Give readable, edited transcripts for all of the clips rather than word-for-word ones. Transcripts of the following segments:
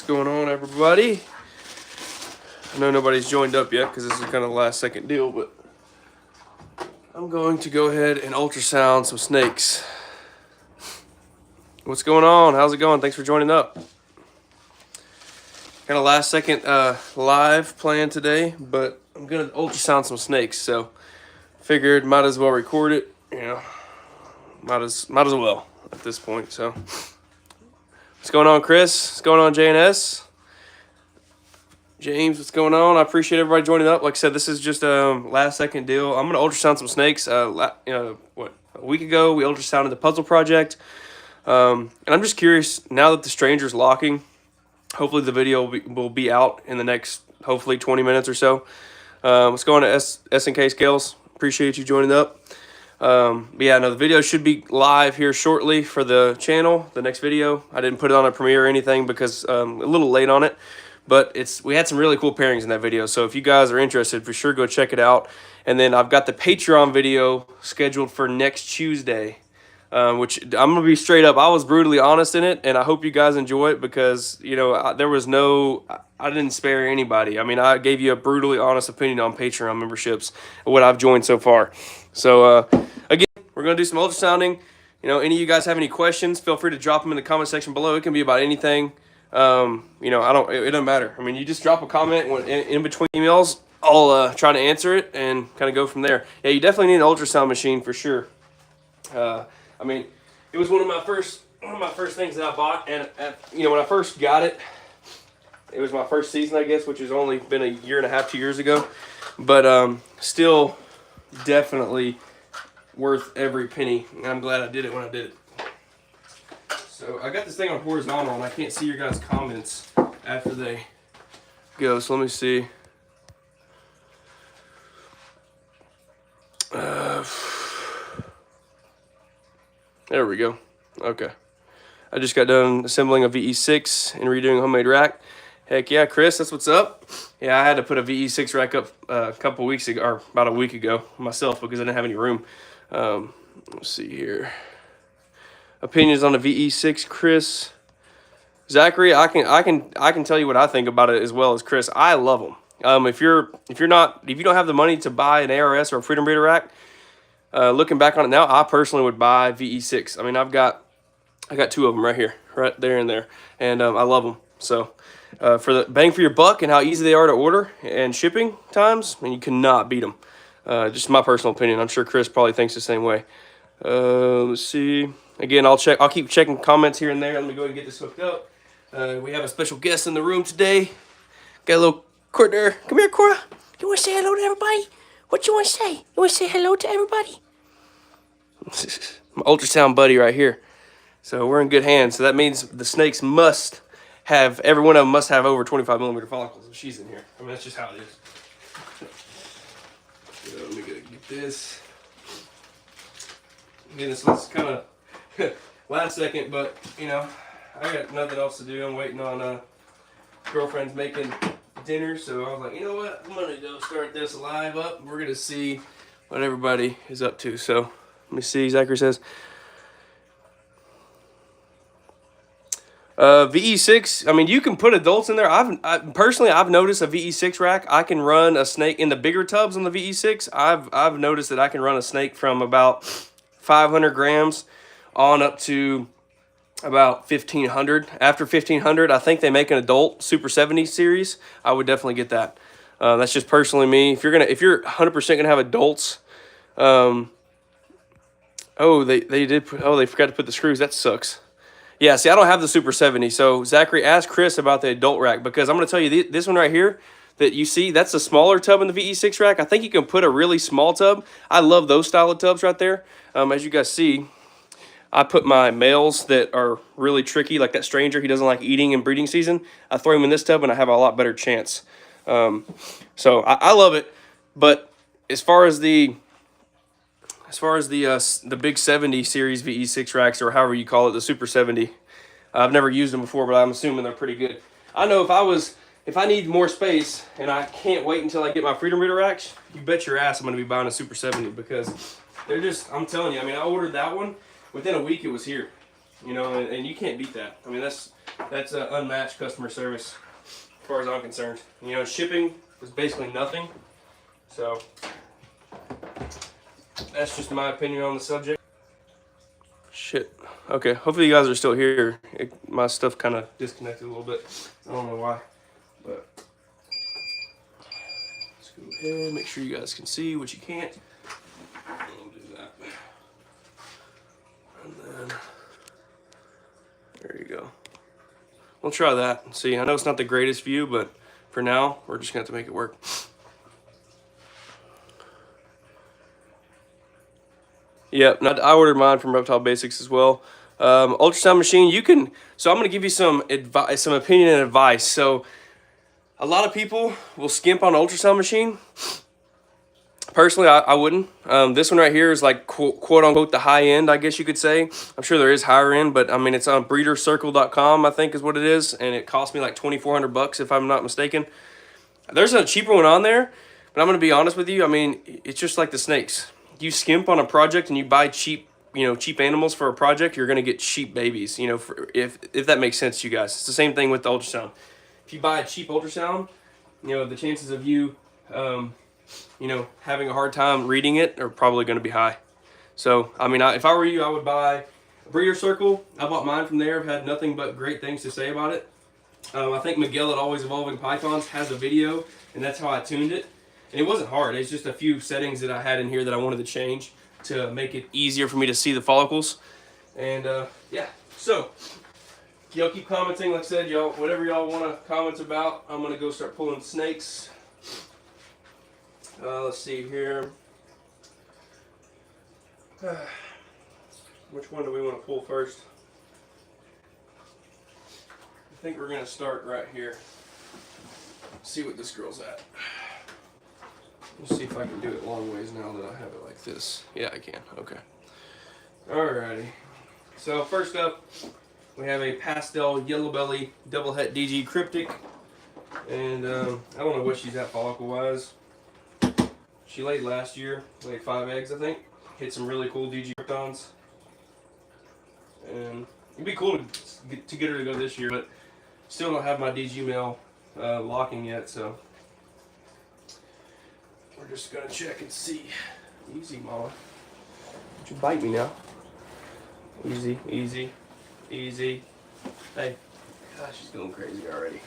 going on, everybody? I know nobody's joined up yet because this is kind of the last second deal, but I'm going to go ahead and ultrasound some snakes. What's going on? How's it going? Thanks for joining up. Kind of last second live plan today, but I'm gonna ultrasound some snakes, so figured might as well record it. You know, might as well at this point. So, what's going on, Chris? What's going on, JNS? James, what's going on? I appreciate everybody joining up. Like I said, this is just a last second deal. I'm gonna ultrasound some snakes. A week ago we ultrasounded the puzzle project, and I'm just curious now that the stranger's locking. Hopefully the video will be out in the next, hopefully 20 minutes or so. What's going on, S&K Scales? Appreciate you joining up. But yeah, no, the video should be live here shortly for the channel, the next video. I didn't put it on a premiere or anything because a little late on it. But we had some really cool pairings in that video. So if you guys are interested, for sure go check it out. And then I've got the Patreon video scheduled for next Tuesday. Which I'm going to be straight up. I was brutally honest in it, and I hope you guys enjoy it because, you know, there was no, I didn't spare anybody. I mean, I gave you a brutally honest opinion on Patreon memberships and what I've joined so far. So, again, we're going to do some ultrasounding. You know, any of you guys have any questions, feel free to drop them in the comment section below. It can be about anything. You know, it doesn't matter. I mean, you just drop a comment in between emails. I'll try to answer it and kind of go from there. Yeah, you definitely need an ultrasound machine for sure. I mean, it was one of my first things that I bought, and you know, when I first got it, it was my first season, I guess, which has only been a year and a half, 2 years ago, but still definitely worth every penny, and I'm glad I did it when I did it. So I got this thing on horizontal, and I can't see your guys' comments after they go. So let me see. There we go. Okay. I just got done assembling a VE6 and redoing a homemade rack. Heck yeah, Chris, that's what's up. Yeah, I had to put a VE6 rack up a couple weeks ago, or about a week ago myself because I didn't have any room. Let's see here. Opinions on the VE6, Chris. Zachary, I can tell you what I think about it as well as Chris. I love them. If you don't have the money to buy an ARS or a Freedom Breeder rack, looking back on it now, I personally would buy VE6. I mean, I got two of them right here, right there and there, and I love them. So, for the bang for your buck and how easy they are to order and shipping times, I mean, you cannot beat them. Just my personal opinion. I'm sure Chris probably thinks the same way. Let's see. Again, I'll keep checking comments here and there. Let me go ahead and get this hooked up. We have a special guest in the room today. Got a little Cora. Come here, Cora. You want to say hello to everybody? What you want to say? You want to say hello to everybody? My ultrasound buddy right here. So we're in good hands. So that means the snakes must have, every one of them must have over 25 millimeter follicles if she's in here. I mean, that's just how it is. So let me get this. Again, this was kind of last second, but, you know, I got nothing else to do. I'm waiting on girlfriend's making dinner, so I was like, you know what, I'm gonna go start this live up. We're gonna see what everybody is up to. So let me see. Zachary says VE6. I mean, you can put adults in there. Personally I've noticed a VE6 rack, I can run a snake in the bigger tubs on the VE6. I've noticed that I can run a snake from about 500 grams on up to about 1,500. After 1,500, I think they make an adult Super 70 series. I would definitely get that. That's just personally me. If you're 100% gonna have adults, they forgot to put the screws. That sucks. Yeah, see, I don't have the Super 70. So Zachary, ask Chris about the adult rack because I'm gonna tell you this one right here that you see, that's a smaller tub in the VE6 rack. I think you can put a really small tub. I love those style of tubs right there. As you guys see, I put my males that are really tricky, like that stranger. He doesn't like eating in breeding season. I throw him in this tub, and I have a lot better chance. So I love it. But as far as the big 70 series VE6 racks, or however you call it, the Super 70, I've never used them before, but I'm assuming they're pretty good. I know if I need more space and I can't wait until I get my Freedom Breeder racks, you bet your ass I'm going to be buying a Super 70 because they're just, I'm telling you, I mean, I ordered that one. Within a week, it was here. You know, and you can't beat that. I mean, that's unmatched customer service as far as I'm concerned. You know, shipping is basically nothing. So that's just my opinion on the subject. Shit. Okay, hopefully you guys are still here. My stuff kind of disconnected a little bit. I don't know why, but let's go ahead, make sure you guys can see what you can't. We'll do that. And then, there you go. We'll try that and see. I know it's not the greatest view, but for now, we're just gonna have to make it work. Yep, I ordered mine from Reptile Basics as well. Ultrasound machine, you can. So I'm gonna give you some advice, some opinion and advice. So a lot of people will skimp on an ultrasound machine. Personally, I wouldn't. This one right here is like quote unquote the high end, I guess you could say. I'm sure there is higher end, but I mean it's on breedercircle.com, I think is what it is, and it cost me like $2,400 if I'm not mistaken. There's a cheaper one on there, but I'm gonna be honest with you. I mean, it's just like the snakes. You skimp on a project and you buy cheap, cheap animals for a project, you're gonna get cheap babies. If that makes sense to you guys. It's the same thing with the ultrasound. If you buy a cheap ultrasound, the chances of you, having a hard time reading it are probably gonna be high. So, I mean, if I were you, I would buy a Breeder Circle. I bought mine from there. I've had nothing but great things to say about it. I think Miguel at Always Evolving Pythons has a video, and that's how I tuned it. And it wasn't hard. It's just a few settings that I had in here that I wanted to change to make it easier for me to see the follicles. And yeah, so y'all keep commenting. Like I said, y'all, whatever y'all want to comment about, I'm gonna go start pulling snakes. Let's see here. Which one do we want to pull first? I think we're gonna start right here. See what this girl's at. Let's see if I can do it long ways now that I have it like this. Yeah, I can. Okay. Alrighty. So first up, we have a pastel yellow belly double het DG cryptic, and I don't know what she's at follicle wise. She laid last year, laid 5 eggs, I think. Hit some really cool DG kryptons, and it'd be cool to get her to go this year, but still don't have my DG male locking yet, so we're just gonna check and see. Easy, mama. Don't you bite me now. Easy, easy, easy. Hey, gosh, she's going crazy already.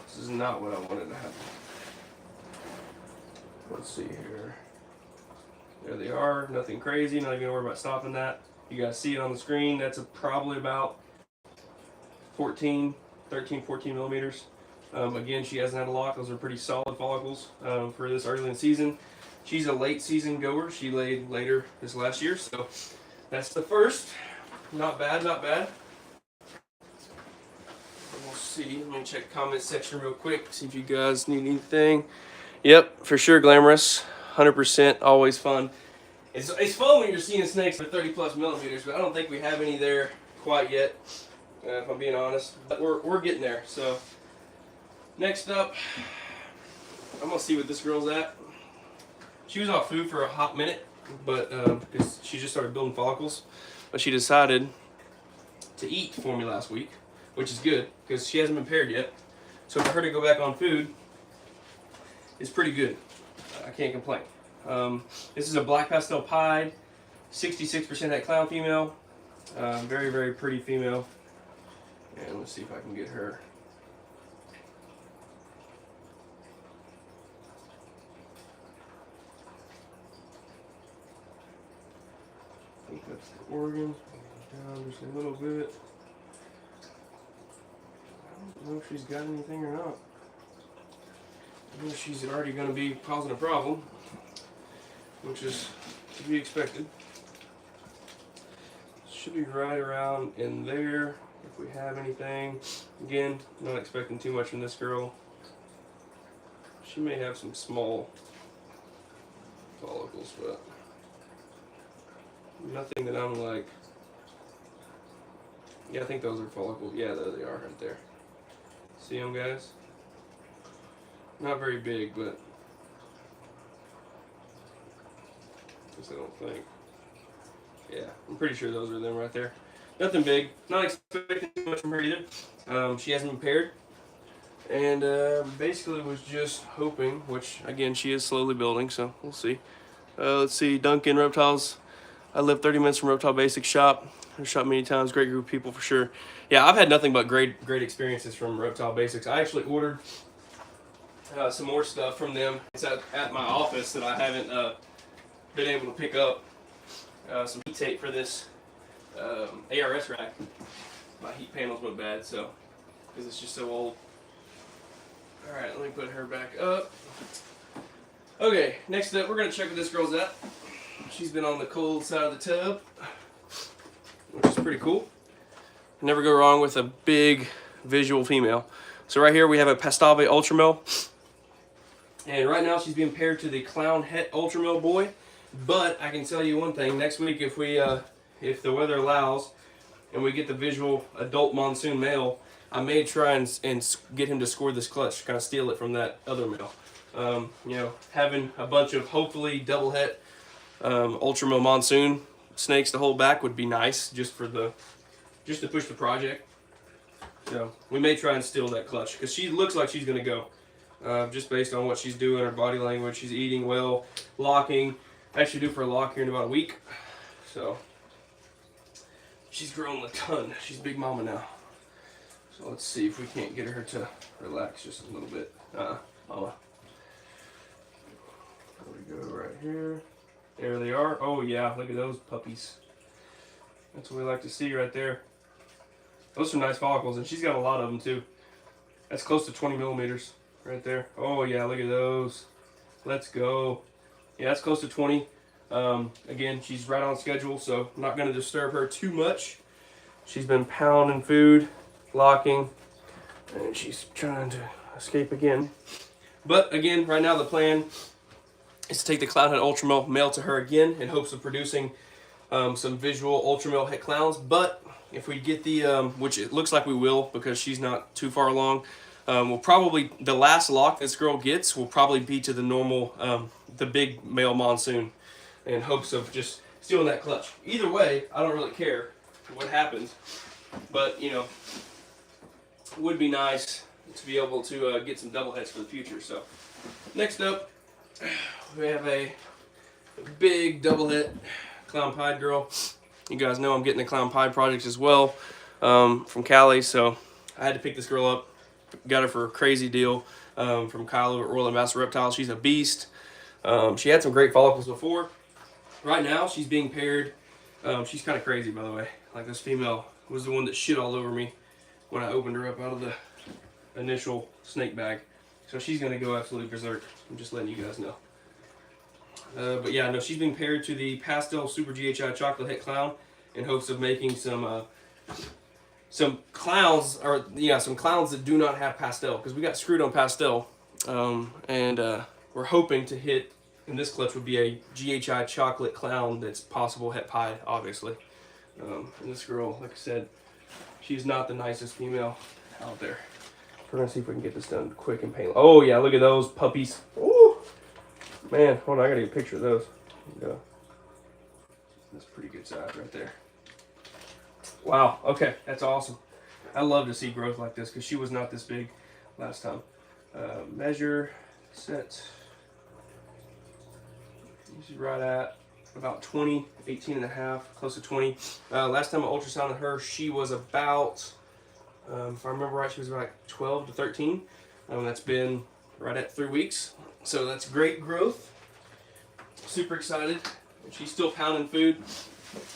This is not what I wanted to happen. Let's see here. There they are. Nothing crazy. Not even gonna worry about stopping that. You guys see it on the screen. That's probably about 13, 14 millimeters. Again, she hasn't had a lock. Those are pretty solid follicles for this early in the season. She's a late season goer. She laid later this last year, so that's the first. Not bad, not bad. We'll see. Let me check the comment section real quick, see if you guys need anything. Yep, for sure, glamorous. 100%, always fun. It's fun when you're seeing snakes for 30 plus millimeters, but I don't think we have any there quite yet, if I'm being honest. But we're getting there, so. Next up, I'm gonna see what this girl's at. She was off food for a hot minute, but because she just started building follicles, but she decided to eat for me last week, which is good because she hasn't been paired yet. So for her to go back on food is pretty good. I can't complain. This is a black pastel pied, 66% het clown female, very very pretty female. And let's see if I can get her. I think that's the organ. Down just a little bit. I don't know if she's got anything or not. I know she's already going to be causing a problem, which is to be expected. Should be right around in there if we have anything. Again, not expecting too much from this girl. She may have some small follicles, but nothing that I'm like, yeah, I think those are follicles. Yeah, there they are right there. See them, guys? Not very big, but I don't think. Yeah, I'm pretty sure those are them right there. Nothing big. Not expecting too much from her either. She hasn't been paired. And basically was just hoping, which again, she is slowly building, so we'll see. Let's see, Duncan Reptiles. I live 30 minutes from Reptile Basics shop. I've shot many times. Great group of people for sure. Yeah, I've had nothing but great experiences from Reptile Basics. I actually ordered some more stuff from them. It's at my office that I haven't been able to pick up. Some heat tape for this ARS rack. My heat panels went bad, so because it's just so old. All right, let me put her back up. Okay, next up, we're gonna check what this girl's at. She's been on the cold side of the tub, which is pretty cool. Never go wrong with a big visual female. So right here we have a Pastave Ultramel. And right now she's being paired to the Clown Het Ultramel boy. But I can tell you one thing, next week if the weather allows and we get the visual adult monsoon male, I may try and get him to score this clutch, kind of steal it from that other male. You know, having a bunch of hopefully double het Ultramel monsoon snakes to hold back would be nice, just to push the project. So we may try and steal that clutch because she looks like she's gonna go, just based on what she's doing, her body language. She's eating well, locking. Actually due for a lock here in about a week. So she's grown a ton. She's big mama now. So let's see if we can't get her to relax just a little bit. Mama. There we go, right here. There they are. Oh yeah, look at those puppies. That's what we like to see right there. Those are nice follicles, and she's got a lot of them too. That's close to 20 millimeters right there. Oh yeah, look at those. Let's go. Yeah, that's close to 20. Again, she's right on schedule, so I'm not going to disturb her too much. She's been pounding food, locking, and she's trying to escape again. But again, right now the plan is to take the Clown Het Ultramel male to her again in hopes of producing some visual Ultramel het clowns. But if we get the, which it looks like we will because she's not too far along, we'll probably, the last lock this girl gets will probably be to the normal, the big male monsoon, in hopes of just stealing that clutch. Either way, I don't really care what happens, but you know, it would be nice to be able to get some double heads for the future. So next up, we have a big double head Clown Pied girl. You guys know I'm getting the Clown Pied projects as well from Cali, so I had to pick this girl up. Got her for a crazy deal from Kyle over at Royal Ambassador Reptiles. She's a beast. She had some great follicles before. Right now, she's being paired. She's kind of crazy, by the way. Like, this female was the one that shit all over me when I opened her up out of the initial snake bag. So she's going to go absolutely berserk. I'm just letting you guys know. But yeah, no, she's being paired to the Pastel Super GHI Chocolate Het Clown in hopes of making some clowns, or yeah, some clowns that do not have pastel, because we got screwed on pastel, and we're hoping to hit, and this clutch would be a GHI chocolate clown that's possible het pie, obviously. And this girl, like I said, she's not the nicest female out there. We're gonna see if we can get this done quick and painless. Oh yeah, look at those puppies. Ooh, man, hold on, I gotta get a picture of those. Yeah. That's pretty good size right there. Wow, okay, that's awesome. I love to see growth like this because she was not this big last time. Measure, set. She's right at about 20, 18 and a half, close to 20. Last time I ultrasounded her, she was about, if I remember right, she was about 12 to 13. That's been right at 3 weeks. So that's great growth. Super excited. She's still pounding food.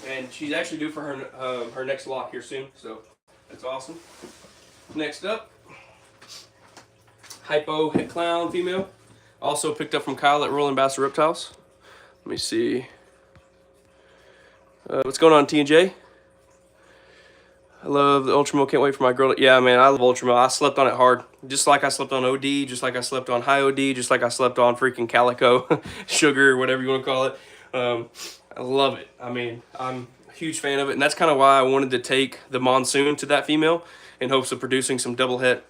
And she's actually due for her next lock here soon, so that's awesome. Next up, Hypo Het Clown female, also picked up from Kyle at Royal Ambassador Reptiles. Let me see. What's going on, T&J? I love the Ultramel. Can't wait for my girl. Yeah, man, I love Ultramel. I slept on it hard, just like I slept on OD, just like I slept on High OD, just like I slept on freaking Calico, Sugar, whatever you want to call it. I love it. I mean, I'm a huge fan of it, and that's kind of why I wanted to take the monsoon to that female in hopes of producing some double het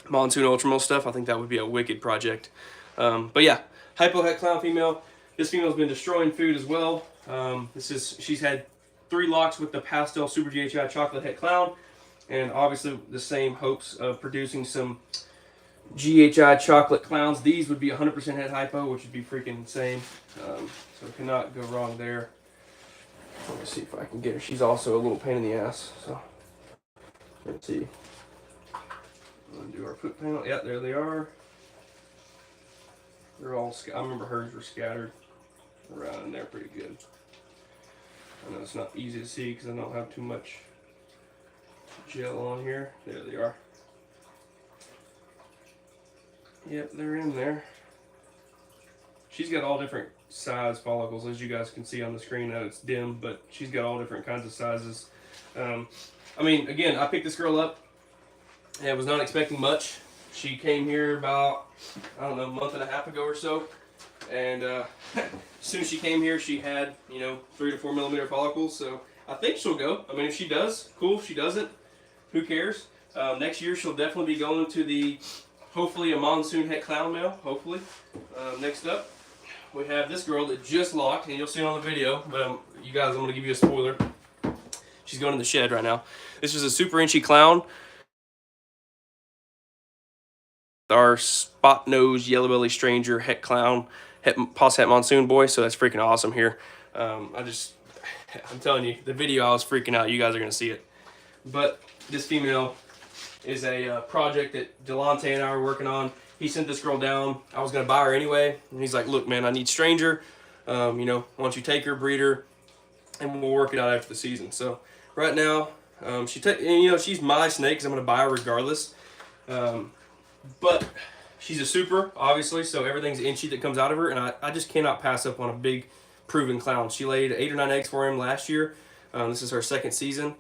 monsoon Ultramel stuff. I think that would be a wicked project. But yeah, Hypo Het Clown female. This female's been destroying food as well. She's had 3 locks with the pastel Super GHI chocolate het clown, and obviously the same hopes of producing some GHI chocolate clowns. These would be 100% head hypo, which would be freaking insane. So cannot go wrong there. Let me see if I can get her. She's also a little pain in the ass. So let's see. Undo our foot panel. Yeah, there they are. They're all. I remember hers were scattered around in there pretty good. I know it's not easy to see because I don't have too much gel on here. There they are. Yep, they're in there. She's got all different size follicles, as you guys can see on the screen. Now it's dim, but she's got all different kinds of sizes. I mean, again, I picked this girl up and was not expecting much. She came here about, I don't know, a month and a half ago or so. And as soon as she came here, she had, 3 to 4 millimeter follicles. So I think she'll go. I mean, if she does, cool. If she doesn't, who cares? Next year, she'll definitely be going to the, hopefully, a monsoon het clown male, hopefully. Next up, we have this girl that just locked, and you'll see it on the video, but you guys, I'm going to give you a spoiler. She's going in the shed right now. This is a super inchy clown. Our spot nose yellow belly stranger het clown, poss het monsoon boy, so that's freaking awesome here. I'm telling you, the video, I was freaking out. You guys are going to see it. But this female is a project that Delonte and I were working on. He sent this girl down. I was going to buy her anyway. And he's like, look, man, I need stranger. Why don't you take her, breed her, and we'll work it out after the season. So right now, she's my snake because I'm going to buy her regardless. But she's a super, obviously, so everything's inchy that comes out of her. And I just cannot pass up on a big proven clown. She laid 8 or 9 eggs for him last year. This is her 2nd season.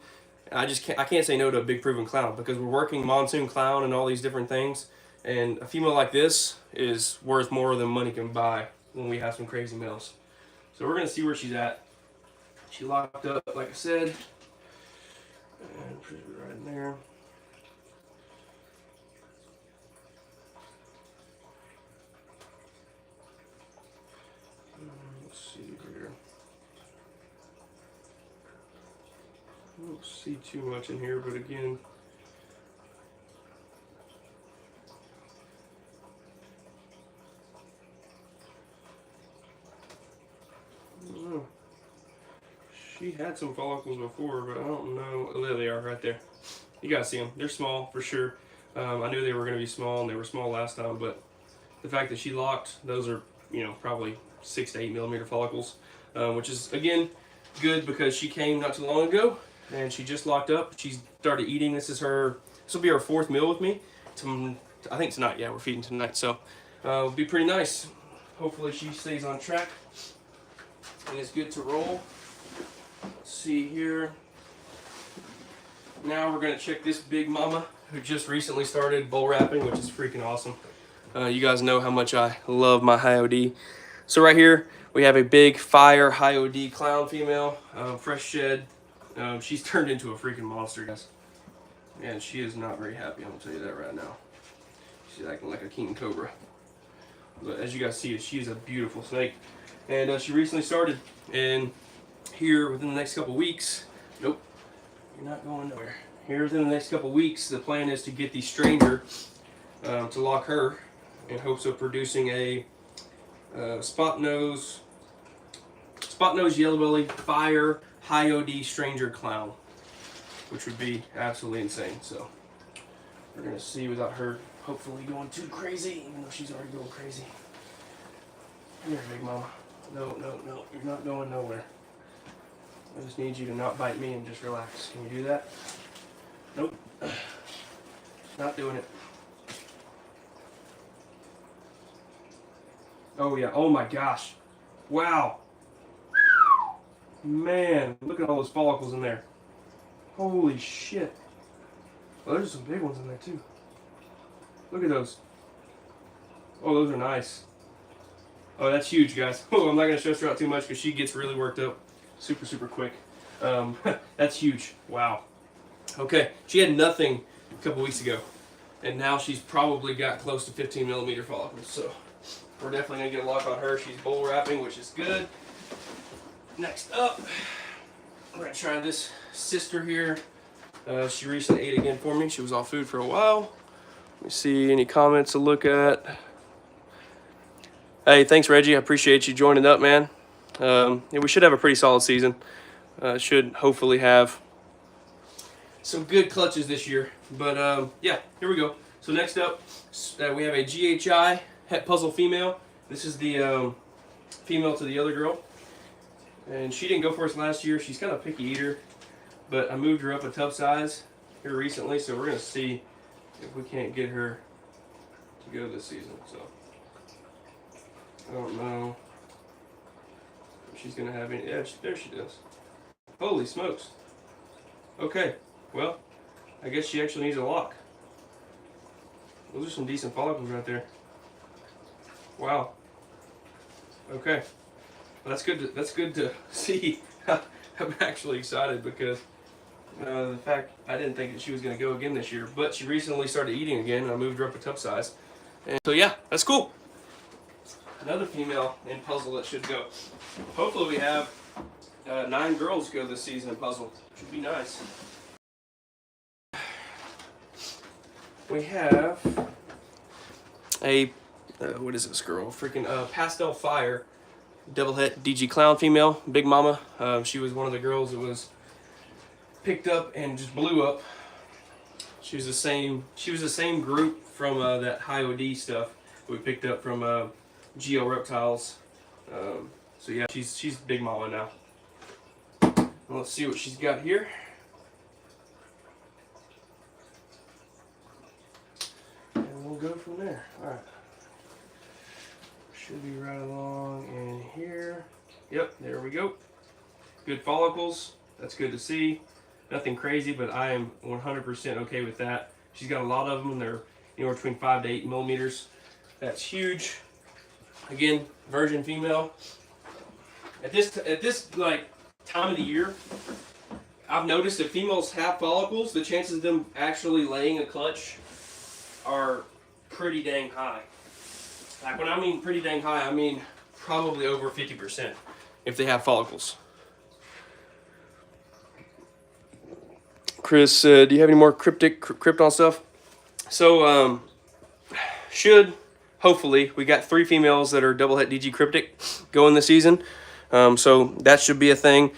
I can't say no to a big proven clown because we're working monsoon clown and all these different things. And a female like this is worth more than money can buy when we have some crazy males. So we're going to see where she's at. She locked up, like I said. And put it right in there. Let's see here. I don't see too much in here, but again, she had some follicles before, but I don't know. Oh, there they are right there. You guys see them. They're small for sure. I knew they were going to be small, and they were small last time, but the fact that she locked, those are, probably 6 to 8 millimeter follicles, which is, again, good because she came not too long ago, and she just locked up. She started eating. This will be her 4th meal with me. I think tonight. Yeah, we're feeding tonight, so it'll be pretty nice. Hopefully she stays on track and is good to roll. Let's see here. Now we're going to check this big mama who just recently started bull wrapping, which is freaking awesome. You guys know how much I love my high OD. So right here we have a big fire high OD clown female, fresh shed. She's turned into a freaking monster, guys. And she is not very happy, I'm going to tell you that right now. She's acting like a king cobra. But as you guys see, she is a beautiful snake. And she recently started, and here within the next couple weeks, nope, you're not going nowhere. Here within the next couple weeks, the plan is to get the stranger to lock her in hopes of producing a spot nose yellow belly fire high OD stranger clown, which would be absolutely insane. So we're gonna see without her hopefully going too crazy, even though she's already going crazy. Come here, big mama. No, you're not going nowhere. I just need you to not bite me and just relax. Can you do that? Nope. Not doing it. Oh yeah, oh my gosh. Wow. Man, look at all those follicles in there. Holy shit. Well, there's some big ones in there too. Look at those. Oh, those are nice. Oh, that's huge, guys. Oh, I'm not going to stress her out too much because she gets really worked up super, super quick. That's huge. Wow. Okay, she had nothing a couple weeks ago, and now she's probably got close to 15 millimeter follicles. So we're definitely going to get a lock on her. She's bull wrapping, which is good. Next up, We're gonna try this sister here. She recently ate again for me. She was off food for a while. Let me see any comments to look at. Hey, thanks Reggie. I appreciate you joining up, man. Yeah, we should have a pretty solid season. Should hopefully have some good clutches this year. But yeah, here we go. So next up, we have a GHI het puzzle female. This is the female to the other girl. And she didn't go for us last year. She's kind of a picky eater. But I moved her up a tough size here recently. So we're going to see if we can't get her to go this season. So I don't know if she's going to have any. Yeah, there she does. Holy smokes. Okay. Well, I guess she actually needs a lock. Those are some decent follicles right there. Wow. Okay. Well, that's good to see. I'm actually excited because the fact I didn't think that she was going to go again this year, but she recently started eating again, and I moved her up a tough size. And so yeah, that's cool. Another female in puzzle that should go. Hopefully we have 9 girls go this season in puzzle. Should be nice. We have a what is this girl? Freaking Pastel Fire double het DG Clown female, Big Mama. She was one of the girls that was picked up and just blew up. She was the same group from that high OD stuff we picked up from Geo Reptiles. So yeah, she's Big Mama now. Let's see what she's got here. And we'll go from there. Alright. Should be right along in here. Yep, there we go. Good follicles. That's good to see. Nothing crazy, but I am 100% okay with that. She's got a lot of them. They're anywhere between 5 to 8 millimeters. That's huge. Again, virgin female. At this like time of the year, I've noticed if females have follicles, the chances of them actually laying a clutch are pretty dang high. Like when I mean pretty dang high, I mean probably over 50% if they have follicles. Chris, do you have any more Krypton stuff? So, hopefully, we got 3 females that are double het DG cryptic going this season. So that should be a thing.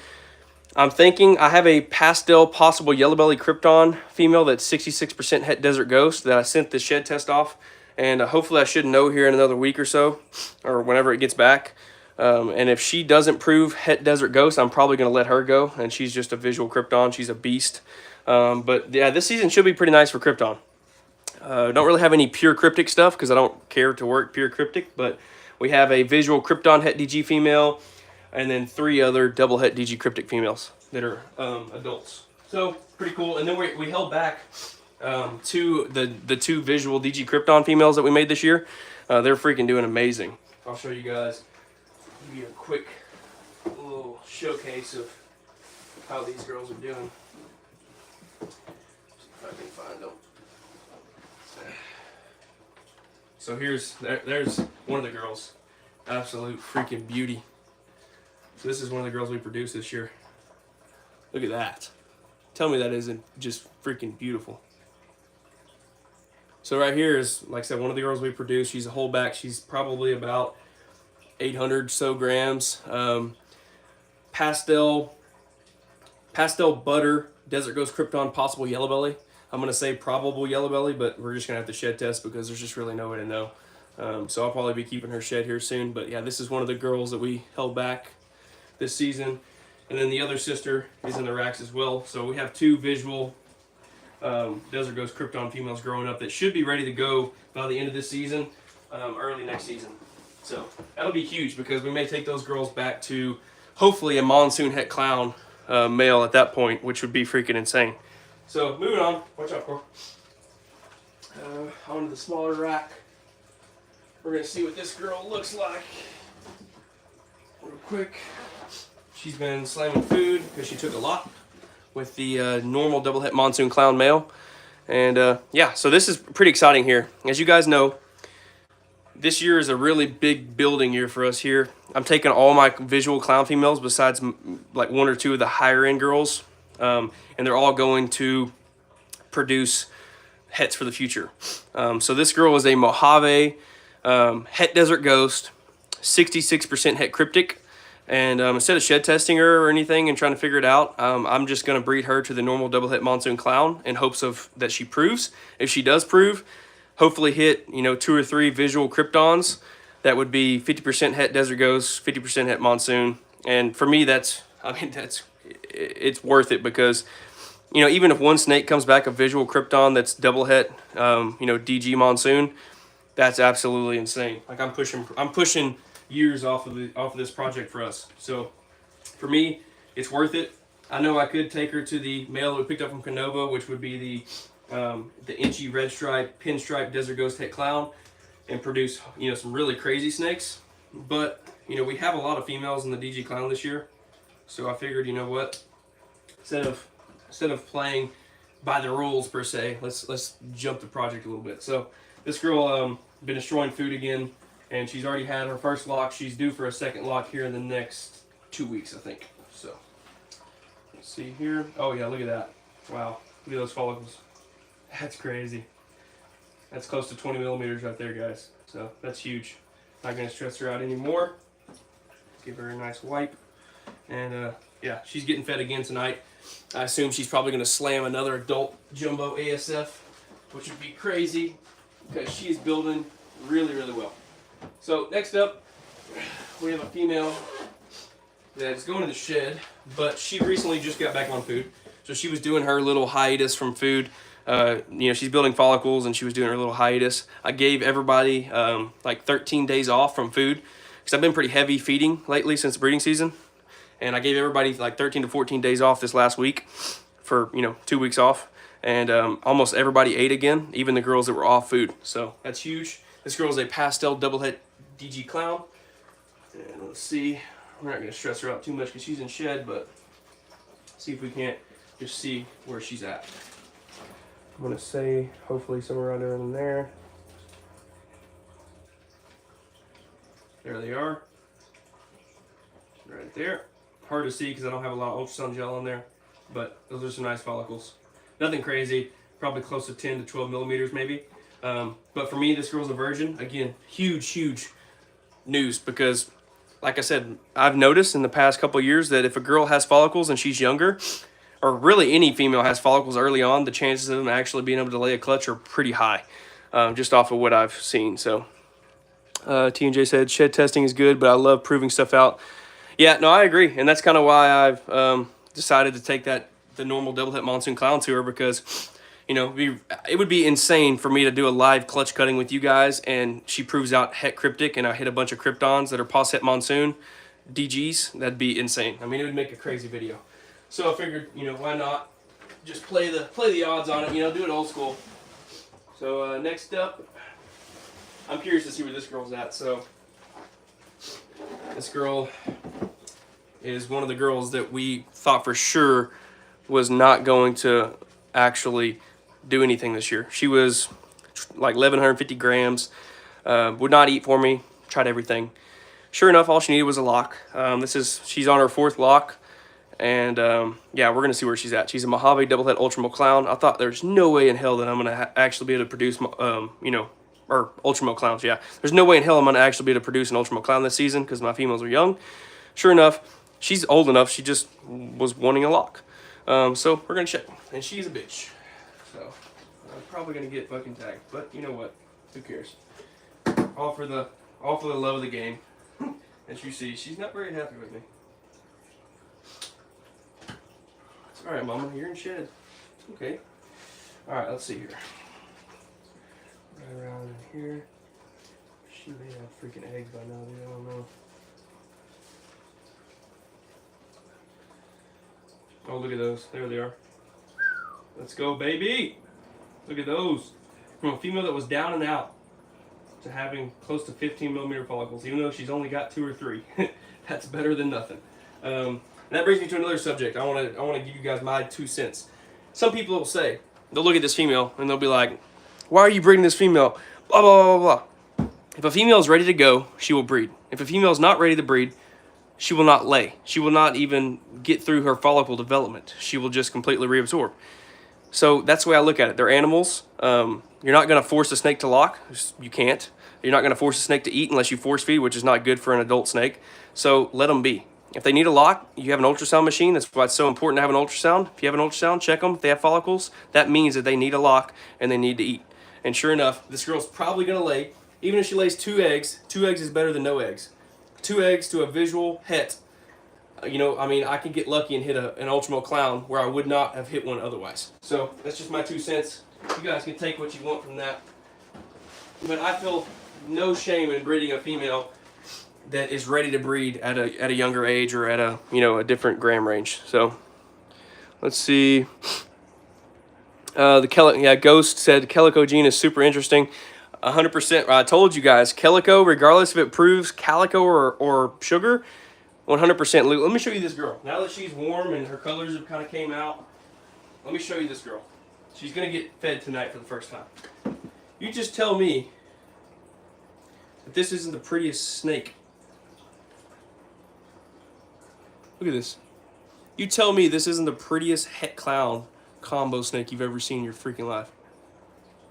I'm thinking I have a pastel possible yellow belly Krypton female that's 66% het desert ghost that I sent the shed test off. And hopefully I should know here in another week or so, or whenever it gets back. And if she doesn't prove het desert ghost, I'm probably going to let her go. And she's just a visual Krypton. She's a beast. But yeah, this season should be pretty nice for Krypton. Don't really have any pure cryptic stuff because I don't care to work pure cryptic. But we have a visual Krypton het DG female and then 3 other double het DG cryptic females that are adults. So pretty cool. And then we held back the 2 visual DG Krypton females that we made this year. They're freaking doing amazing. I'll show you guys. Give you a quick little showcase of how these girls are doing. See if I can find them. So there's one of the girls. Absolute freaking beauty. So this is one of the girls we produced this year. Look at that. Tell me that isn't just freaking beautiful. So right here is, like I said, one of the girls we produced. She's a holdback. She's probably about 800 so grams. Pastel butter desert ghost Krypton possible yellow belly. I'm gonna say probable yellow belly, but we're just gonna have to shed test because there's just really no way to know. So I'll probably be keeping her shed here soon. But yeah, this is one of the girls that we held back this season, and then the other sister is in the racks as well. So we have 2 visual desert ghost Krypton females growing up that should be ready to go by the end of this season, early next season. So that'll be huge because we may take those girls back to hopefully a monsoon het clown male at that point, which would be freaking insane. So moving on, watch out, Cor. Onto the smaller rack. We're gonna see what this girl looks like real quick. She's been slamming food because she took a lot with the normal double het monsoon clown male. And yeah, so this is pretty exciting here. As you guys know, this year is a really big building year for us here. I'm taking all my visual clown females besides like 1 or 2 of the higher end girls, and they're all going to produce hets for the future. So this girl is a Mojave het desert ghost, 66% het cryptic. And instead of shed testing her or anything and trying to figure it out, I'm just going to breed her to the normal double het monsoon clown in hopes of that she proves. If she does prove, hopefully hit 2 or 3 visual kryptons. That would be 50% het desert ghost, 50% het monsoon. And for me, it's worth it because even if one snake comes back a visual krypton that's double het, DG monsoon, that's absolutely insane. Like I'm pushing years off of this project for us. So for me, it's worth it. I know I could take her to the male that we picked up from Canova, which would be the inchy red stripe, pinstripe desert ghost het clown, and produce some really crazy snakes. But we have a lot of females in the DG clown this year, so I figured what, instead of playing by the rules per se, let's jump the project a little bit. So this girl been destroying food again, and she's already had her first lock. She's due for a second lock here in the next 2 weeks, I think. So let's see here. Oh yeah, look at that. Wow, look at those follicles. That's crazy. That's close to 20 millimeters right there, guys. So that's huge. Not gonna stress her out anymore. Give her a nice wipe. And yeah, she's getting fed again tonight. I assume she's probably gonna slam another adult jumbo ASF, which would be crazy because she's building really, really well. So next up, we have a female that's going to the shed, but she recently just got back on food. So she was doing her little hiatus from food. She's building follicles and she was doing her little hiatus. I gave everybody like 13 days off from food because I've been pretty heavy feeding lately since the breeding season. And I gave everybody like 13 to 14 days off this last week for, 2 weeks off. And almost everybody ate again, even the girls that were off food. So that's huge. This girl is a pastel double het DG clown. And let's see, we're not going to stress her out too much because she's in shed, but see if we can't just see where she's at. I'm going to say hopefully somewhere around there and there. There they are. Right there. Hard to see because I don't have a lot of ultrasound gel on there, but those are some nice follicles. Nothing crazy, probably close to 10 to 12 millimeters maybe. But for me, this girl's a virgin. Again, huge news because, like I said, I've noticed in the past couple of years that if a girl has follicles and she's younger, or really any female has follicles early on, the chances of them actually being able to lay a clutch are pretty high, just off of what I've seen. So T&J said shed testing is good, but I love proving stuff out. Yeah, no, I agree, and that's kind of why I've decided to take the normal double het monsoon clown to her because, it would be insane for me to do a live clutch cutting with you guys and she proves out het cryptic and I hit a bunch of kryptons that are pos het monsoon DGs. That'd be insane. I mean, it would make a crazy video. So I figured, why not just play the odds on it, do it old school. So next up, I'm curious to see where this girl's at. So this girl is one of the girls that we thought for sure was not going to actually do anything this year. She was like 1,150 grams, would not eat for me, tried everything. Sure enough, all she needed was a lock. She's on her 4th lock, and yeah, we're gonna see where she's at. She's a Mojave double het ultramil clown. I thought there's no way in hell that I'm gonna actually be able to produce, or ultramil clowns. Yeah, there's no way in hell I'm gonna actually be able to produce an ultramil clown this season because my females are young. Sure enough, she's old enough. She just was wanting a lock. So we're gonna check, and she's a bitch. So I'm probably gonna get fucking tagged, but you know what? Who cares? All for the love of the game. As you see, she's not very happy with me. It's all right, Mama. You're in shed. It's okay. All right, let's see here. Right around in here. She may have freaking eggs by now, dude. I don't know. Oh, look at those. There they are. Let's go, baby. Look at those. From a female that was down and out to having close to 15 millimeter follicles, even though she's only got 2 or 3. That's better than nothing. And that brings me to another subject. I want to give you guys my 2 cents. Some people will say, they'll look at this female and they'll be like, why are you breeding this female? Blah, blah, blah, blah. If a female is ready to go, she will breed. If a female is not ready to breed, she will not lay. She will not even get through her follicle development. She will just completely reabsorb. So that's the way I look at it. They're animals. You're not going to force a snake to lock. You can't. You're not going to force a snake to eat unless you force feed, which is not good for an adult snake. So let them be. If they need a lock, you have an ultrasound machine. That's why it's so important to have an ultrasound. If you have an ultrasound, check them. If they have follicles, that means that they need a lock and they need to eat. And sure enough, this girl's probably going to lay. Even if she lays 2 eggs is better than no eggs. 2 eggs to a visual het. You know, I mean, I could get lucky and hit an ultramel clown where I would not have hit one otherwise. So that's just my 2 cents. You guys can take what you want from that. But I feel no shame in breeding a female that is ready to breed at a younger age or at a, you know, a different gram range. So let's see. Ghost said Calico gene is super interesting. 100%. I told you guys, Calico, regardless if it proves calico or sugar, 100%. Let me show you this girl. Now that she's warm and her colors have kind of came out, let me show you this girl. She's going to get fed tonight for the first time. You just tell me that this isn't the prettiest snake. Look at this. You tell me this isn't the prettiest het clown combo snake you've ever seen in your freaking life.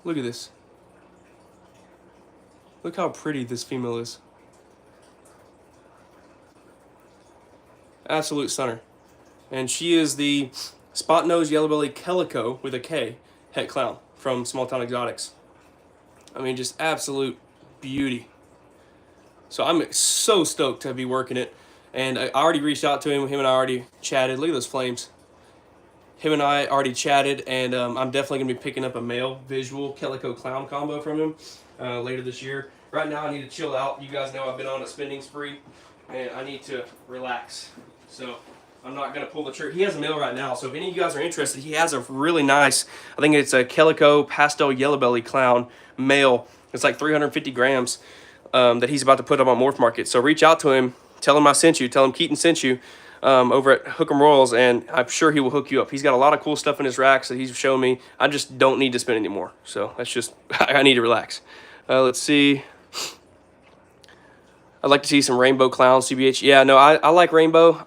Look at this. Look how pretty this female is. Absolute stunner. And she is the spot-nosed yellow-bellied calico with a K het clown from Small Town Exotics. I mean, just absolute beauty. So I'm so stoked to be working it. And I already reached out to him. Him and I already chatted. Look at those flames. Him and I already chatted, and I'm definitely going to be picking up a male visual calico clown combo from him later this year. Right now, I need to chill out. You guys know I've been on a spending spree, and I need to relax. So I'm not going to pull the trigger. He has a male right now, so if any of you guys are interested, he has a really nice, I think it's a calico pastel yellow belly clown male. It's like 350 grams that he's about to put up on Morph Market. So reach out to him. Tell him I sent you. Tell him Keaton sent you over at Hook'em Royals, and I'm sure he will hook you up. He's got a lot of cool stuff in his racks that he's shown me. I just don't need to spend anymore. So that's just, I need to relax. Let's see. I'd like to see some rainbow clowns, CBH. Yeah, no, I like rainbow.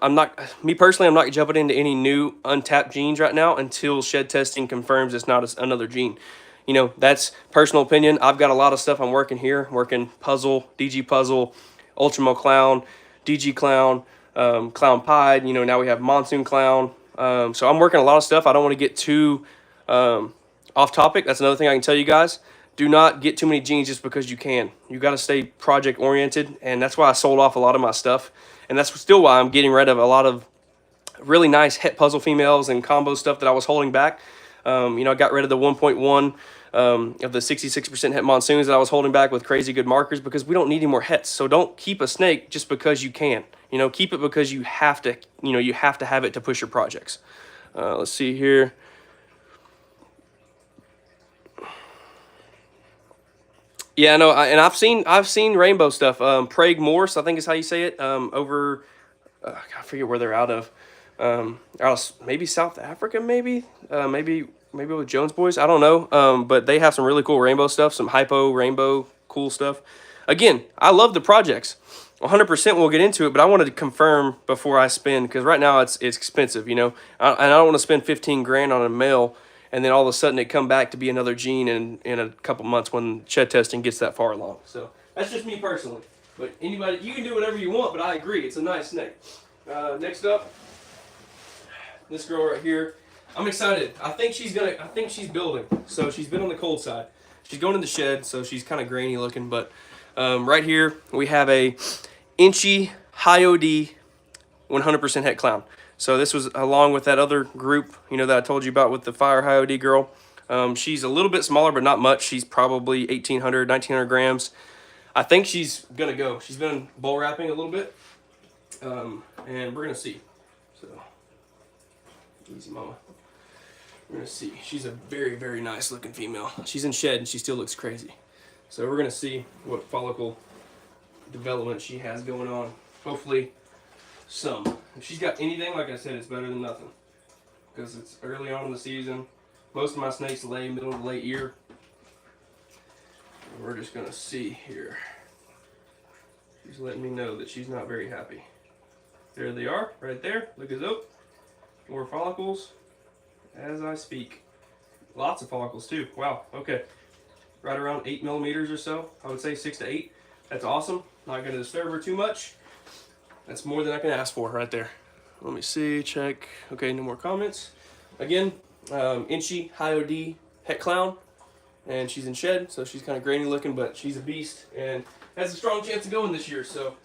Me personally, I'm not jumping into any new untapped genes right now until shed testing confirms it's not another gene. You know, that's personal opinion. I've got a lot of stuff I'm working here. Working puzzle, DG puzzle, ultramel clown, DG clown, clown pied. You know, now we have monsoon clown. So I'm working a lot of stuff. I don't want to get too off topic. That's another thing I can tell you guys. Do not get too many genes just because you can. You got to stay project oriented, and that's why I sold off a lot of my stuff. And that's still why I'm getting rid of a lot of really nice het puzzle females and combo stuff that I was holding back. You know, I got rid of the 1.1 of the 66% het monsoons that I was holding back with crazy good markers because we don't need any more hets. So don't keep a snake just because you can. You know, keep it because you have to. You know, you have to have it to push your projects. Let's see here. Yeah, no, and I've seen rainbow stuff. Prague Morse, I think is how you say it. Over, I forget where they're out of. Out of maybe South Africa, maybe with Jones Boys. I don't know. But they have some really cool rainbow stuff, some hypo rainbow cool stuff. Again, I love the projects. 100% we'll get into it, but I wanted to confirm before I spend because right now it's expensive, you know. And I don't want to spend 15 grand on a male. And then all of a sudden it come back to be another gene in a couple months when shed testing gets that far along. So that's just me personally. But anybody, you can do whatever you want, but I agree. It's a nice snake. Next up, this girl right here. I'm excited. I think she's building. So she's been on the cold side. She's going in the shed, so she's kind of grainy looking. But right here we have a inchy high OD 100% het clown. So this was along with that other group, you know, that I told you about with the Fire High OD girl. She's a little bit smaller, but not much. She's probably 1,800, 1,900 grams. I think she's going to go. She's been bull wrapping a little bit, and we're going to see. So, easy, mama. We're going to see. She's a very, very nice looking female. She's in shed, and she still looks crazy. So we're going to see what follicle development she has going on. Hopefully some. If she's got anything, like I said, it's better than nothing. Because it's early on in the season. Most of my snakes lay middle of the late year. And we're just going to see here. She's letting me know that she's not very happy. There they are, right there. Look at those. More follicles as I speak. Lots of follicles too. Wow, okay. Right around 8 millimeters or so. I would say 6 to 8. That's awesome. Not gonna disturb her too much. That's more than I can ask for right there. Let me see, check. Okay, no more comments. Again, Inchy High OD Het Clown. And she's in shed, so she's kind of grainy looking, but she's a beast and has a strong chance of going this year. So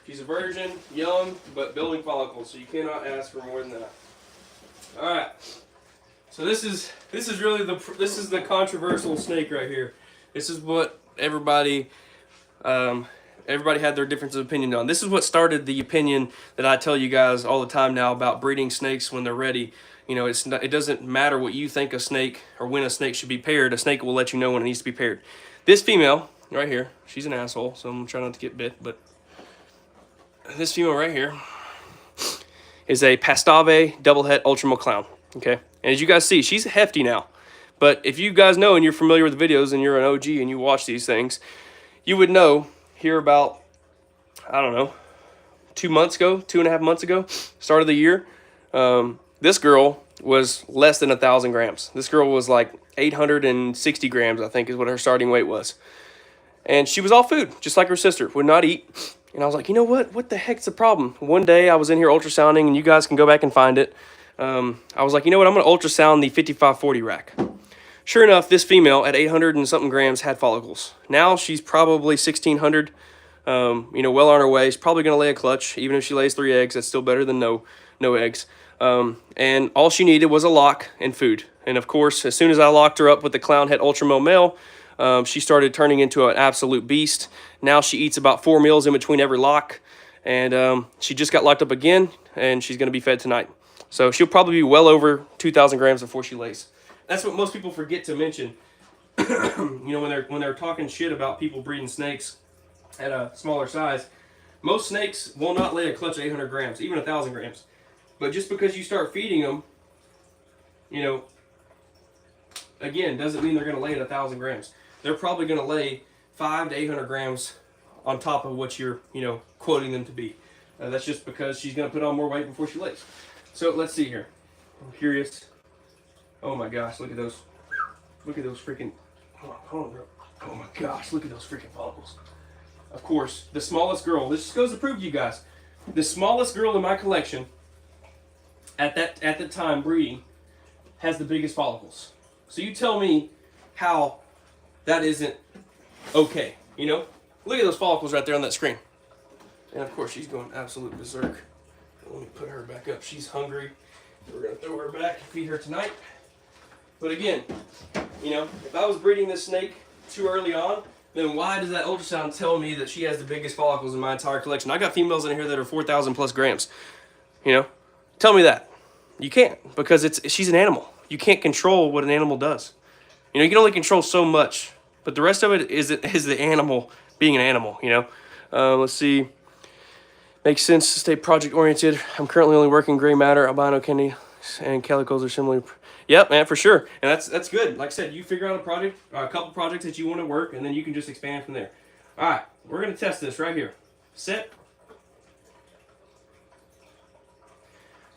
she's a virgin, young, but building follicles, so you cannot ask for more than that. All right. So this is really the controversial snake right here. This is what everybody had their difference of opinion on. This is what started the opinion that I tell you guys all the time now about breeding snakes when they're ready. You know, it doesn't matter what you think a snake or when a snake should be paired. A snake will let you know when it needs to be paired. This female right here, she's an asshole, so I'm gonna try not to get bit, but this female right here is a Pastave double het ultramale clown. Okay, and as you guys see, she's hefty now. But if you guys know and you're familiar with the videos and you're an OG and you watch these things, you would know here about, I don't know, 2.5 months ago, start of the year, this girl was less than 1,000 grams. This girl was like 860 grams, I think is what her starting weight was. And she was all food, just like her sister, would not eat. And I was like, you know what the heck's the problem? One day I was in here ultrasounding, and you guys can go back and find it. I was like, you know what, I'm gonna ultrasound the 5540 rack. Sure enough, this female at 800 and something grams had follicles. Now she's probably 1,600, you know, well on her way. She's probably gonna lay a clutch. Even if she lays 3 eggs, that's still better than no eggs. And all she needed was a lock and food. And of course, as soon as I locked her up with the Clown Het Ultramale male, she started turning into an absolute beast. Now she eats about 4 meals in between every lock. And she just got locked up again, and she's going to be fed tonight. So she'll probably be well over 2,000 grams before she lays. That's what most people forget to mention. You know, when they're talking shit about people breeding snakes at a smaller size, most snakes will not lay a clutch of 800 grams, even 1,000 grams. But just because you start feeding them, you know, again, doesn't mean they're going to lay at 1,000 grams. They're probably going to lay 500 to 800 grams on top of what you're, you know, quoting them to be. That's just because she's going to put on more weight before she lays. So let's see here. I'm curious. Oh my gosh, look at those. Look at those freaking, hold on, bro. Oh my gosh, look at those freaking follicles. Of course, the smallest girl, this just goes to prove to you guys, the smallest girl in my collection at the time breeding has the biggest follicles. So you tell me how that isn't okay, you know? Look at those follicles right there on that screen. And of course, she's going absolute berserk. Let me put her back up. She's hungry. We're going to throw her back and feed her tonight. But again, you know, if I was breeding this snake too early on, then why does that ultrasound tell me that she has the biggest follicles in my entire collection? I got females in here that are 4,000 plus grams. You know, tell me that. You can't, because she's an animal. You can't control what an animal does. You know, you can only control so much, but the rest of it is the animal being an animal, you know. Let's see. Makes sense to stay project oriented. I'm currently only working gray matter, albino candy, and calicos are similar. Yep, man, for sure. And that's good. Like I said, you figure out a project, a couple projects that you want to work, and then you can just expand from there. All right, we're going to test this right here. Set.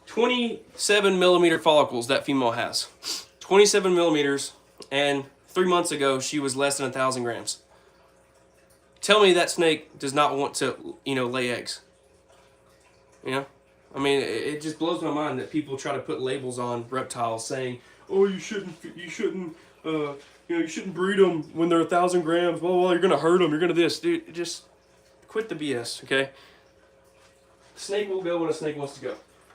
27 millimeter follicles that female has. 27 millimeters, and 3 months ago, she was less than 1,000 grams. Tell me that snake does not want to, you know, lay eggs. You know? I mean, it just blows my mind that people try to put labels on reptiles saying, oh, you shouldn't breed them when they're 1,000 grams. Well, you're going to hurt them. You're going to this. Dude, just quit the BS, okay? The snake will go when a snake wants to go.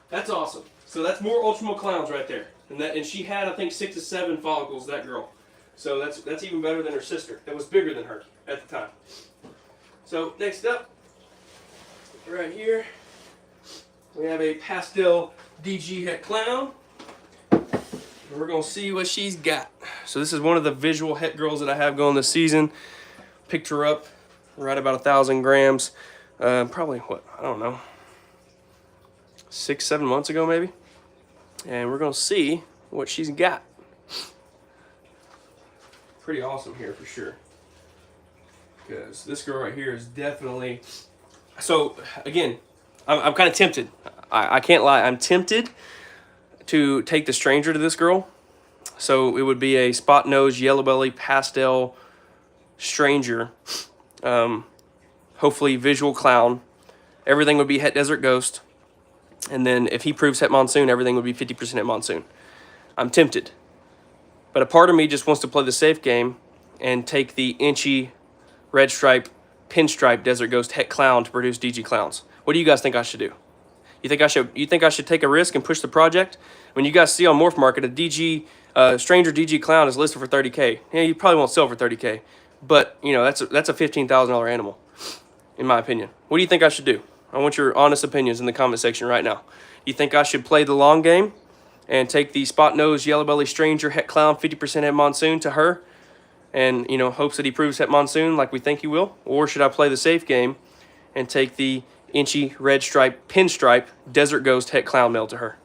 That's awesome. So that's more ultramale clowns right there. And she had, I think, 6 to 7 follicles, that girl. So that's even better than her sister. That was bigger than her at the time. So next up, right here, we have a pastel DG Het Clown. We're going to see what she's got. So this is one of the visual het girls that I have going this season. Picked her up right about 1,000 grams. Probably, what, I don't know, 6-7 months ago maybe. And we're going to see what she's got. Pretty awesome here for sure. Because this girl right here is definitely So again, I'm kind of tempted. I can't lie. I'm tempted to take the stranger to this girl. So it would be a spot nose, yellow belly, pastel stranger. Hopefully visual clown. Everything would be het desert ghost. And then if he proves het monsoon, everything would be 50% het monsoon. I'm tempted. But a part of me just wants to play the safe game and take the inchy red stripe, pinstripe desert ghost het clown to produce DG clowns. What do you guys think I should do? You think I should take a risk and push the project? When you guys see on Morph Market, a DG stranger DG clown is listed for 30K. Yeah, you probably won't sell for 30K, but you know that's a $15,000 animal, in my opinion. What do you think I should do? I want your honest opinions in the comment section right now. You think I should play the long game and take the spot nose yellow belly stranger het clown 50% het monsoon to her, and you know hopes that he proves het monsoon like we think he will, or should I play the safe game and take the inchy red stripe pinstripe desert ghost het clown male to her?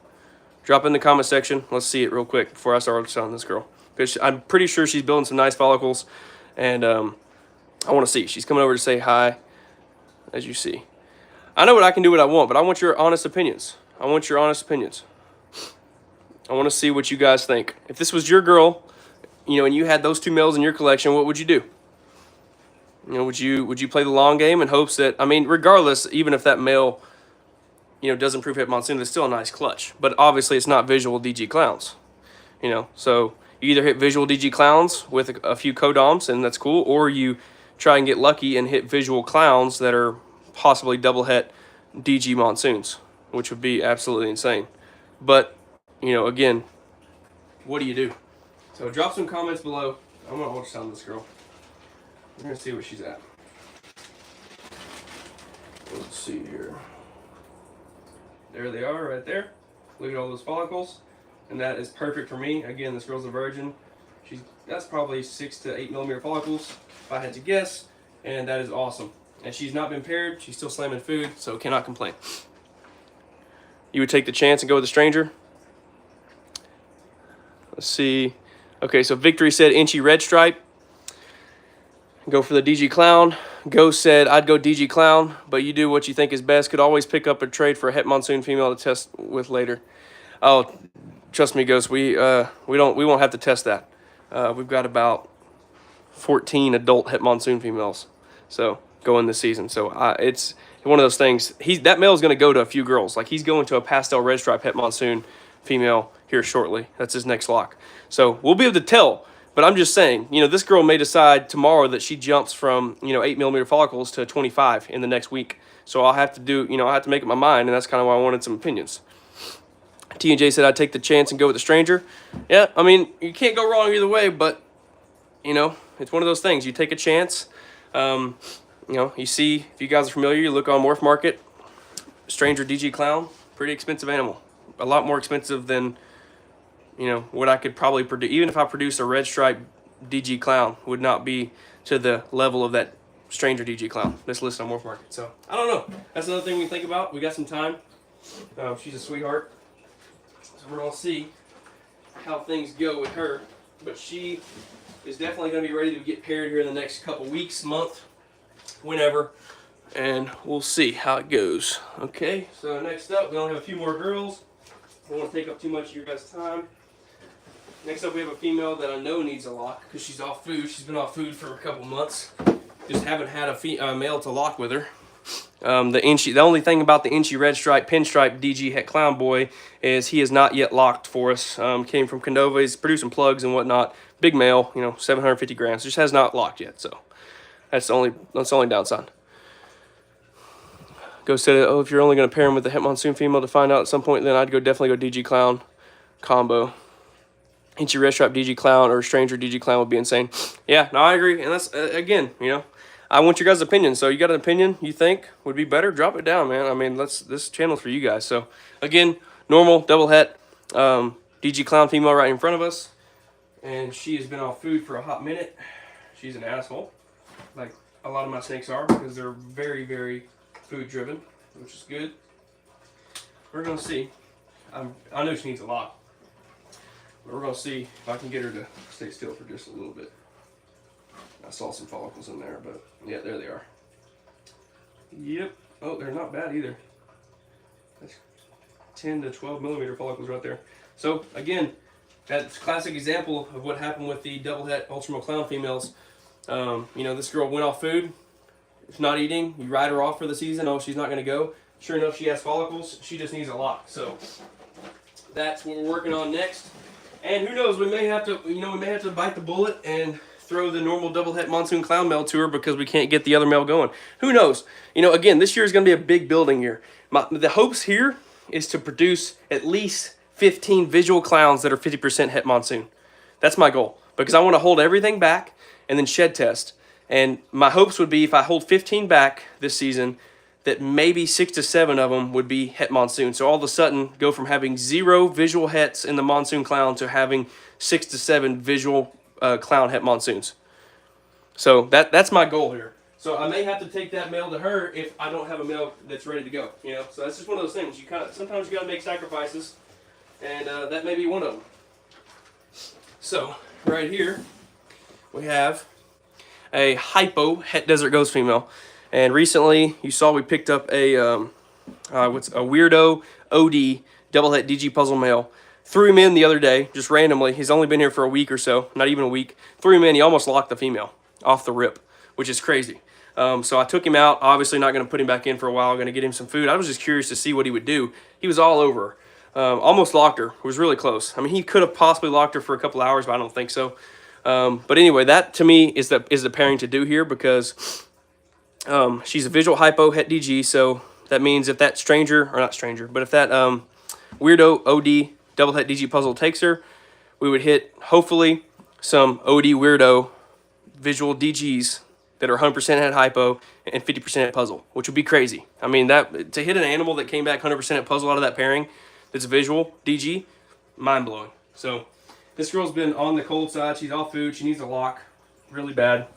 Drop in the comment section. Let's see it real quick before I start selling this girl, because I'm pretty sure she's building some nice follicles, and I want to see. She's coming over to say hi, as you see. I know I can do what I want, but I want your honest opinions. I want your honest opinions. I want to see what you guys think. If this was your girl, you know, and you had those two males in your collection, what would you do? You know, would you play the long game in hopes that, I mean, regardless, even if that male, you know, doesn't prove het monsoon, it's still a nice clutch. But obviously, it's not visual DG clowns. You know, so you either hit visual DG clowns with a few codoms, and that's cool, or you try and get lucky and hit visual clowns that are possibly double het DG monsoons, which would be absolutely insane. But you know, again, what do you do? So drop some comments below. I'm gonna ultrasound this girl. We're gonna see where she's at. Let's see here. There they are, right there. Look at all those follicles, and that is perfect for me. Again, this girl's a virgin. That's probably 6 to 8 millimeter follicles, if I had to guess, and that is awesome. And she's not been paired. She's still slamming food, so cannot complain. You would take the chance and go with the stranger. Let's see. Okay, so Victory said inchy red stripe. Go for the DG clown. Ghost said I'd go DG clown, but you do what you think is best. Could always pick up a trade for a het monsoon female to test with later. Oh, trust me, Ghost. We won't have to test that. We've got about 14 adult het monsoon females, so going this season. So it's one of those things. That male is going to go to a few girls. Like he's going to a pastel red stripe het monsoon female here shortly. That's his next lock. So we'll be able to tell. But I'm just saying, you know, this girl may decide tomorrow that she jumps from, you know, 8 millimeter follicles to 25 in the next week. So I'll have to do, you know, I have to make up my mind, and that's kind of why I wanted some opinions. T&J said I'd take the chance and go with the stranger. Yeah, I mean, you can't go wrong either way, but, you know, it's one of those things. You take a chance. You know, you see, if you guys are familiar, you look on Morph Market, stranger DG clown, pretty expensive animal. A lot more expensive than, you know, what I could probably produce. Even if I produce a red stripe DG clown, would not be to the level of that stranger DG clown that's listed on Morph Market. So I don't know. That's another thing we think about. We got some time. She's a sweetheart, so we're gonna see how things go with her. But she is definitely gonna be ready to get paired here in the next couple weeks, month, whenever, and we'll see how it goes. Okay. So next up, we only have a few more girls. I don't want to take up too much of your guys' time. Next up, we have a female that I know needs a lock because she's off food. She's been off food for a couple months. Just haven't had a male to lock with her. The only thing about the inchy red stripe pinstripe DG het clown boy is he is not yet locked for us. Came from Canova. He's producing plugs and whatnot. Big male, you know, 750 grams. Just has not locked yet. So that's the only downside. Ghost said, oh, if you're only going to pair him with the het monsoon female to find out at some point, then I'd definitely go DG clown combo. Inchy red stripe DG clown or stranger DG clown would be insane. Yeah, no, I agree. And that's, again, you know, I want your guys' opinion. So you got an opinion you think would be better? Drop it down, man. I mean, this channel's for you guys. So, again, normal, double het, DG clown female right in front of us. And she has been off food for a hot minute. She's an asshole, like a lot of my snakes are, because they're very, very food driven, which is good. We're going to see. I know she needs a lock. But we're going to see if I can get her to stay still for just a little bit. I saw some follicles in there, but yeah, there they are. Yep. Oh, they're not bad either. That's 10 to 12 millimeter follicles right there. So again, that's a classic example of what happened with the double het ultra male clown females. You know, this girl went off food, she's not eating, you ride her off for the season, oh, she's not going to go. Sure enough, she has follicles, she just needs a lock. So that's what we're working on next. And who knows, we may have to, you know, we may have to bite the bullet and throw the normal double het monsoon clown male to her because we can't get the other male going. Who knows? You know, again, this year is going to be a big building year. The hopes here is to produce at least 15 visual clowns that are 50% het monsoon. That's my goal, because I want to hold everything back and then shed test. And my hopes would be if I hold 15 back this season, that maybe 6 to 7 of them would be het monsoon. So all of a sudden, go from having 0 visual hets in the monsoon clown to having 6 to 7 visual clown het monsoons. So that's my goal here. So I may have to take that male to her if I don't have a male that's ready to go. You know, so that's just one of those things. You sometimes you got to make sacrifices, and that may be one of them. So right here we have a hypo het desert ghost female. And recently, you saw we picked up a weirdo OD double het DG puzzle male. Threw him in the other day, just randomly. He's only been here for a week or so, not even a week. Threw him in, he almost locked the female off the rip, which is crazy. So I took him out, obviously not going to put him back in for a while, going to get him some food. I was just curious to see what he would do. He was all over her. Almost locked her, was really close. I mean, he could have possibly locked her for a couple hours, but I don't think so. But anyway, that to me is the pairing to do here, because she's a visual hypo het DG, so that means if that stranger, or not stranger, but if that weirdo OD double het DG puzzle takes her, we would hit, hopefully, some OD weirdo visual DGs that are 100% het hypo and 50% het puzzle, which would be crazy. I mean, that to hit an animal that came back 100% het puzzle out of that pairing that's visual DG, mind-blowing. So this girl's been on the cold side. She's off food. She needs a lock really bad.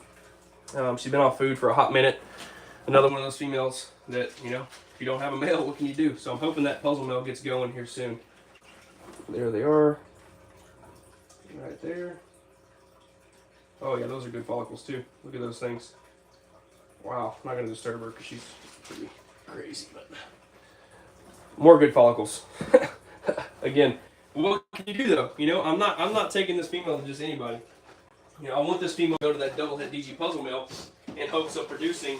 She's been off food for a hot minute. Another one of those females that, you know, if you don't have a male, what can you do? So I'm hoping that puzzle male gets going here soon. There they are. Right there. Oh yeah, those are good follicles too. Look at those things. Wow, I'm not going to disturb her because she's pretty crazy, but more good follicles. Again, what can you do though? You know, I'm not taking this female to just anybody. You know, I want this female to go to that double het DG puzzle male in hopes of producing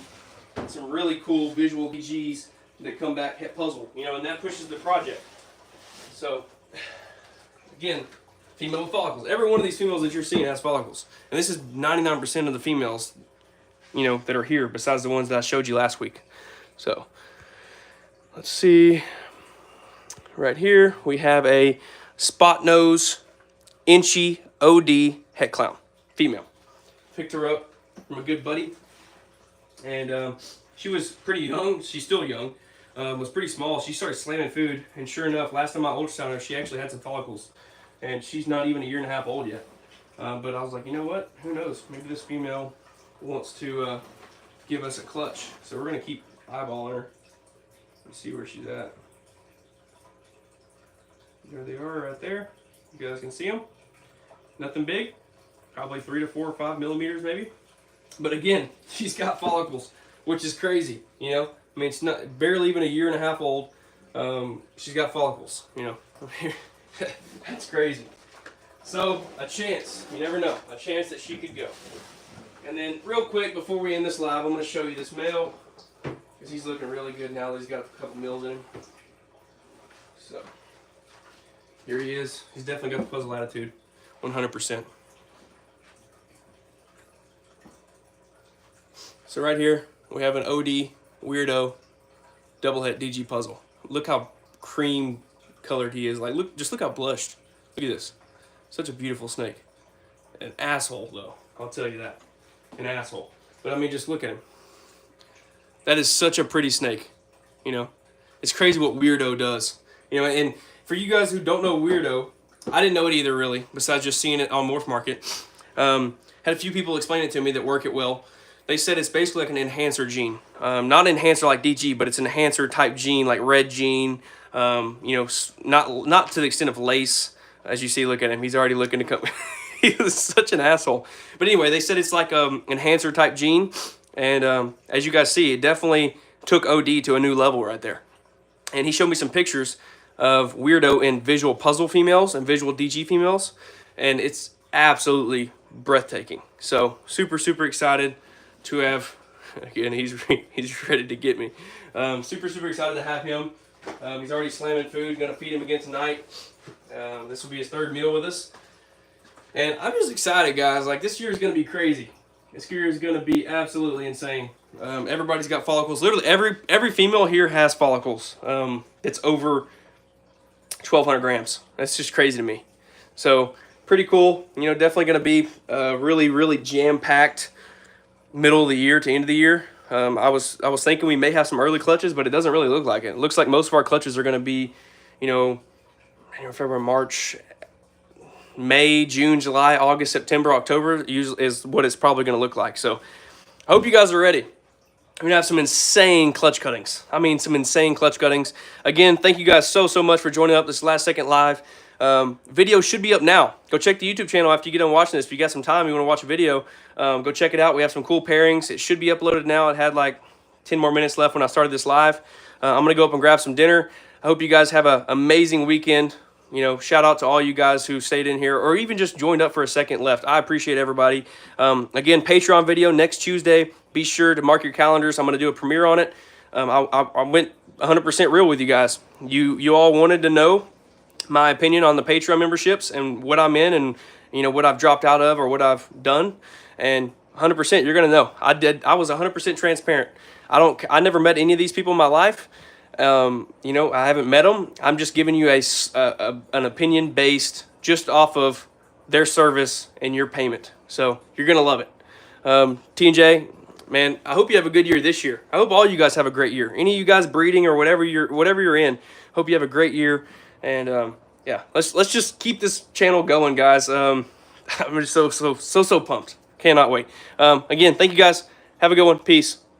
some really cool visual DGs that come back het puzzle. You know, and that pushes the project. So, again, female with follicles. Every one of these females that you're seeing has follicles. And this is 99% of the females, you know, that are here besides the ones that I showed you last week. So, let's see. Right here, we have a spot nose, inchy OD het clown. Female. Picked her up from a good buddy. And she was pretty young. She's still young. Was pretty small. She started slamming food. And sure enough, last time I ultrasounded her, she actually had some follicles. And she's not even a year and a half old yet. But I was like, you know what? Who knows? Maybe this female wants to give us a clutch. So we're going to keep eyeballing her. Let's see where she's at. There they are right there. You guys can see them. Nothing big. Probably 3 to 4 or 5 millimeters maybe. But again, she's got follicles, which is crazy, you know? I mean, it's not barely even a year and a half old. She's got follicles, you know? That's crazy. So, a chance, you never know, a chance that she could go. And then, real quick, before we end this live, I'm going to show you this male, because he's looking really good now that he's got a couple mils in him. So, here he is. He's definitely got the puzzle attitude, 100%. So right here, we have an OD weirdo double het DG puzzle. Look how cream colored he is. Like, just look how blushed. Look at this. Such a beautiful snake. An asshole, though. I'll tell you that. An asshole. But I mean, just look at him. That is such a pretty snake. You know, it's crazy what weirdo does. You know, and for you guys who don't know weirdo, I didn't know it either, really, besides just seeing it on Morph Market. Had a few people explain it to me that work it well. They said it's basically like an enhancer gene. Not an enhancer like DG, but it's an enhancer type gene, like red gene. You know, not to the extent of lace. As you see, look at him. He's already looking to come. He was such an asshole. But anyway, they said it's like enhancer type gene. And as you guys see, it definitely took OD to a new level right there. And he showed me some pictures of weirdo and visual puzzle females and visual DG females, and it's absolutely breathtaking. So super, super excited to have, again, he's ready to get me. Super, super excited to have him. He's already slamming food, gonna feed him again tonight. This will be his third meal with us. And I'm just excited, guys. Like, this year is gonna be crazy. This year is gonna be absolutely insane. Everybody's got follicles. Literally every female here has follicles. It's over 1,200 grams. That's just crazy to me. So pretty cool. You know, definitely going to be really, really jam-packed middle of the year to end of the year. I was thinking we may have some early clutches, but it doesn't really look like it. It looks like most of our clutches are going to be, you know, February, March, May, June, July, August, September, October usually is what it's probably going to look like. So I hope you guys are ready. We're going to have some insane clutch cuttings. I mean, some insane clutch cuttings. Again, thank you guys so much for joining up this last second live. Video should be up now. Go check the YouTube channel after you get done watching this. If you got some time, you want to watch a video, go check it out. We have some cool pairings. It should be uploaded now. It had like 10 more minutes left when I started this live. I'm going to go up and grab some dinner. I hope you guys have an amazing weekend. You know, shout out to all you guys who stayed in here or even just joined up for a second left. I appreciate everybody. Again, Patreon video next Tuesday. Be sure to mark your calendars. I'm going to do a premiere on it. I went 100% real with you guys. You all wanted to know my opinion on the Patreon memberships and what I'm in and, you know, what I've dropped out of or what I've done. And 100% you're going to know. I was 100% transparent. I never met any of these people in my life. You know, I haven't met them. I'm just giving you an opinion based just off of their service and your payment. So you're going to love it. T&J, man, I hope you have a good year this year. I hope all you guys have a great year. Any of you guys breeding or whatever you're in, hope you have a great year. And yeah, let's just keep this channel going, guys. I'm just so pumped. Cannot wait. Again, thank you guys. Have a good one. Peace.